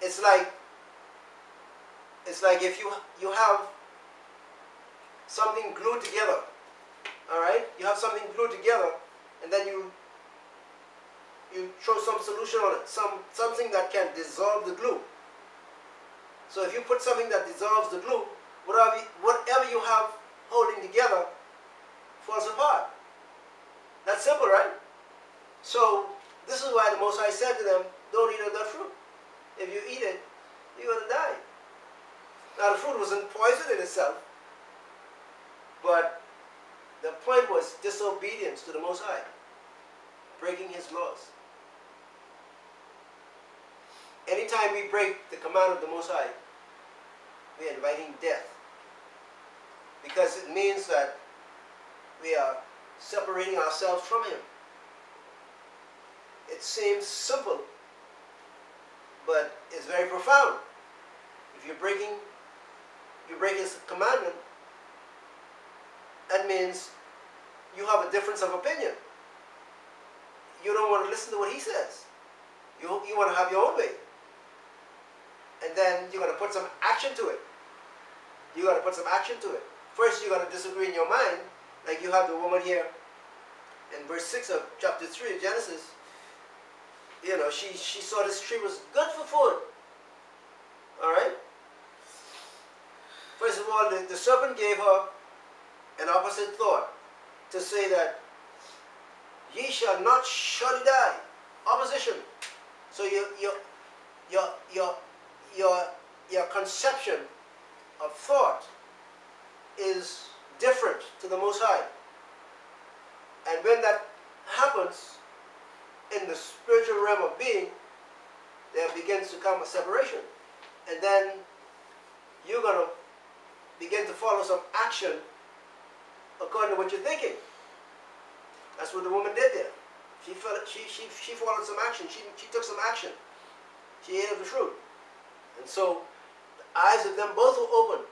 it's like if you have something glued together, all right? You have something glued together, and then you throw some solution on it, something that can dissolve the glue. So if you put something that dissolves the glue, whatever you have holding together falls apart. That's simple, right? So this is why the Most High said to them, don't eat of that fruit. If you eat it, you're going to die. Now the fruit wasn't poison in itself, but the point was disobedience to the Most High, breaking His laws. Anytime we break the command of the Most High, we are inviting death, because it means that we are separating ourselves from Him. It seems simple, but it's very profound. If you break His commandment, that means you have a difference of opinion. You don't want to listen to what He says. You want to have your own way. And then you're going to put some action to it. You got to put some action to it. First, you're going to disagree in your mind, like you have the woman here in verse 6 of chapter 3 of Genesis. You know, she saw this tree was good for food. All right? First of all, the serpent gave her an opposite thought to say that ye shall not surely die. Opposition. So your conception of thought is different to the Most High. And when that happens in the spiritual realm of being, there begins to come a separation. And then you're going to begin to follow some action according to what you're thinking. That's what the woman did there. She followed some action. She took some action. She ate of the fruit. And so the eyes of them both were open.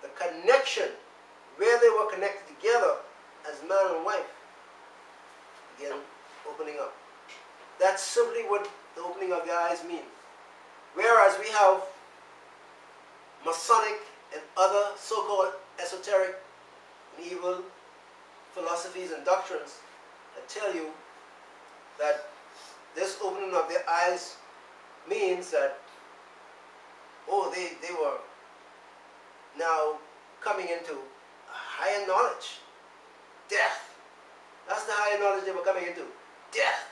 The connection, where they were connected together as man and wife, began opening up. That's simply what the opening of the eyes means. Whereas we have Masonic and other so-called esoteric and evil philosophies and doctrines that tell you that this opening of their eyes means that, oh, they were now coming into a higher knowledge. Death. That's the higher knowledge they were coming into. Death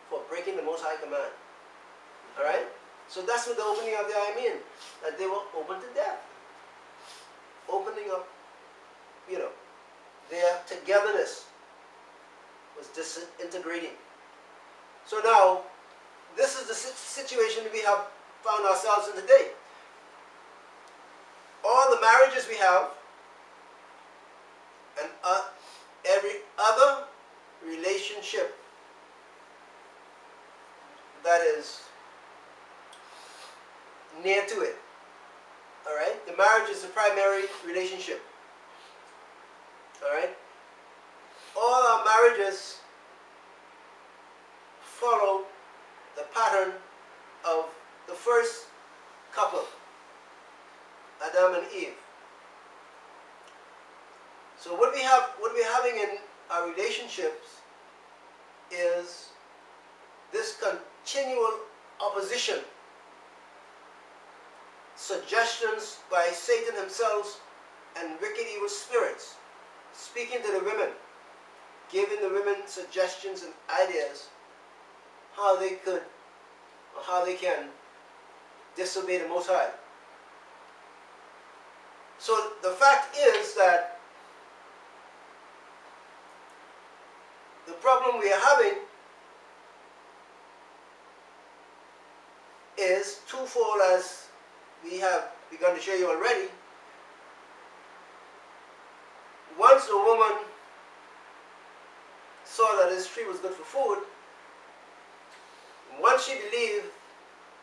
for breaking the Most High command. Alright? So that's what the opening of the eye means. That they were open to death. Opening up, their togetherness was disintegrating. So now, this is the situation we have found ourselves in today. All the marriages we have, and every other relationship that is near to it. Alright? The marriage is the primary relationship. Alright? All our marriages follow the pattern of the first couple, Adam and Eve. So what we're having in our relationships is this continual opposition, suggestions by Satan himself and wicked evil spirits, speaking to the women, giving the women suggestions and ideas how they could, or how they can disobey the Most High. So the fact is that the problem we are having is twofold, as we have begun to show you already. Once the woman saw that this tree was good for food, once she believed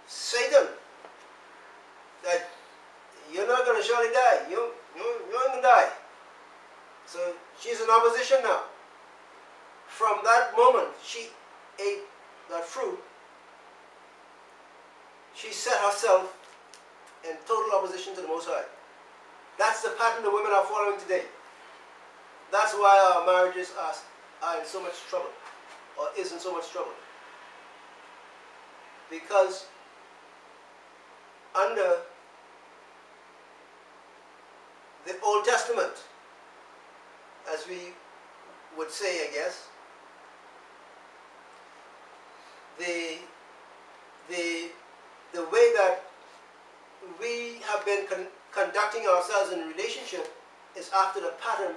Satan that you're not going to surely die, you're going to die. So she's in opposition now. From that moment she ate that fruit, she set herself in total opposition to the Most High. That's the pattern the women are following today. That's why our marriages are in so much trouble, or is in so much trouble. Because under the Old Testament, as we would say, I guess, the way that we have been conducting ourselves in a relationship is after the pattern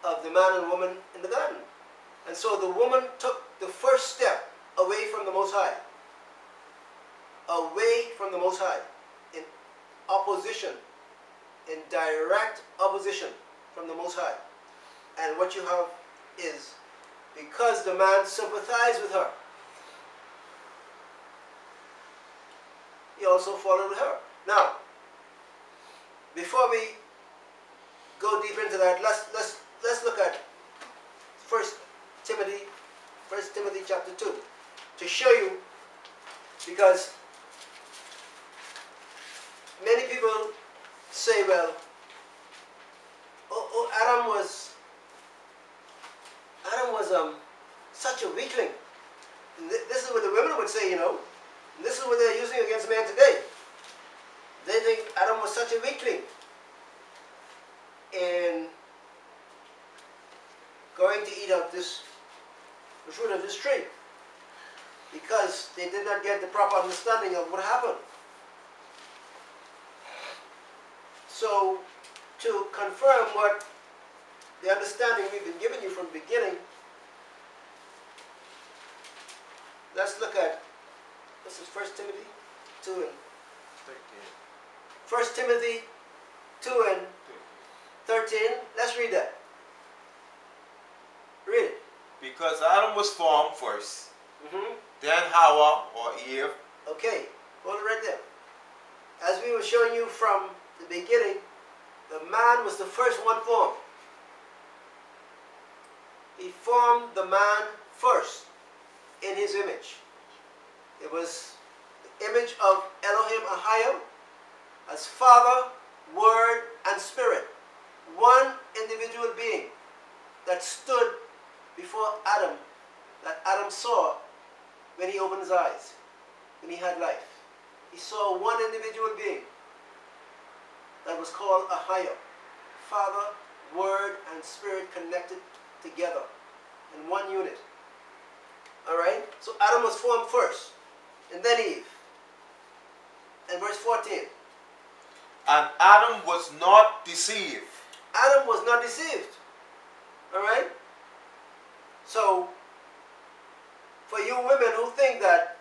of the man and woman in the garden. And so the woman took the first step away from the Most High. Away from the Most High. In opposition. In direct opposition from the Most High. And what you have is, because the man sympathized with her, he also followed her. Now, before we go deeper into that, let's look at 1 Timothy chapter 2 to show you, because many people say, well, Adam was such a weakling. And this is what the women would say, you know. And this is what they're using against man today. They think Adam was such a weakling in going to eat of the fruit of this tree, because they did not get the proper understanding of what happened. So, to confirm what the understanding we've been giving you from the beginning, let's look at, this is 1 Timothy 2 and 13. 1 Timothy 2 and 13. Let's read that. Read it. Because Adam was formed first, then Hawa or Eve. Okay, hold it right there. As we were showing you from the beginning, the man was the first one formed. He formed the man first in his image. It was the image of Elohim Ahayim as Father, Word, and Spirit. One individual being that stood before Adam, that Adam saw when he opened his eyes, when he had life. He saw one individual being that was called Ahayim. Father, Word, and Spirit connected together in one unit. Alright? So Adam was formed first, and then Eve. And verse 14. And Adam was not deceived. Adam was not deceived. Alright? So, for you women who think that,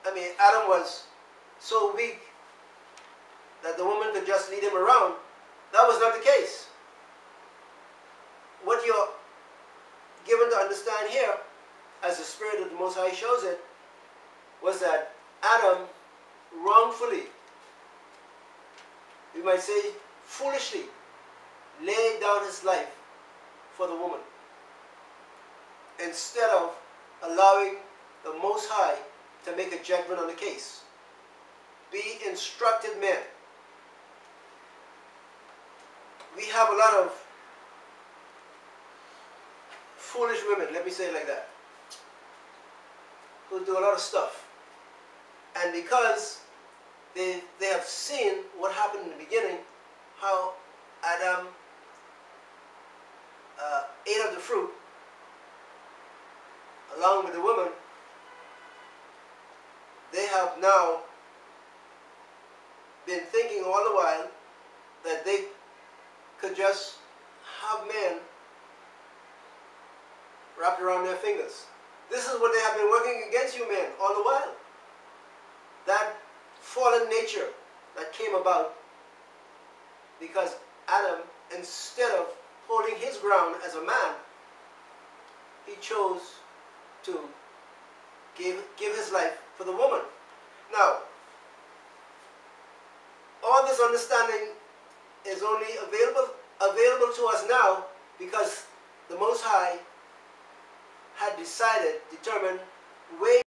Adam was so weak that the woman could just lead him around, that was not the case. What you're given to understand here, as the Spirit of the Most High shows it, was that Adam wrongfully, we might say foolishly, laid down his life for the woman, instead of allowing the Most High to make a judgment on the case. Be instructed men. We have a lot of foolish women, let me say it like that, who do a lot of stuff. And because they have seen what happened in the beginning, how Adam ate of the fruit along with the woman, they have now been thinking all the while that they could just have men wrapped around their fingers. This is what they have been working against you men all the while. That fallen nature that came about because Adam, instead of holding his ground as a man, he chose to give his life for the woman. Now, all this understanding is only available to us now because the Most High had determined way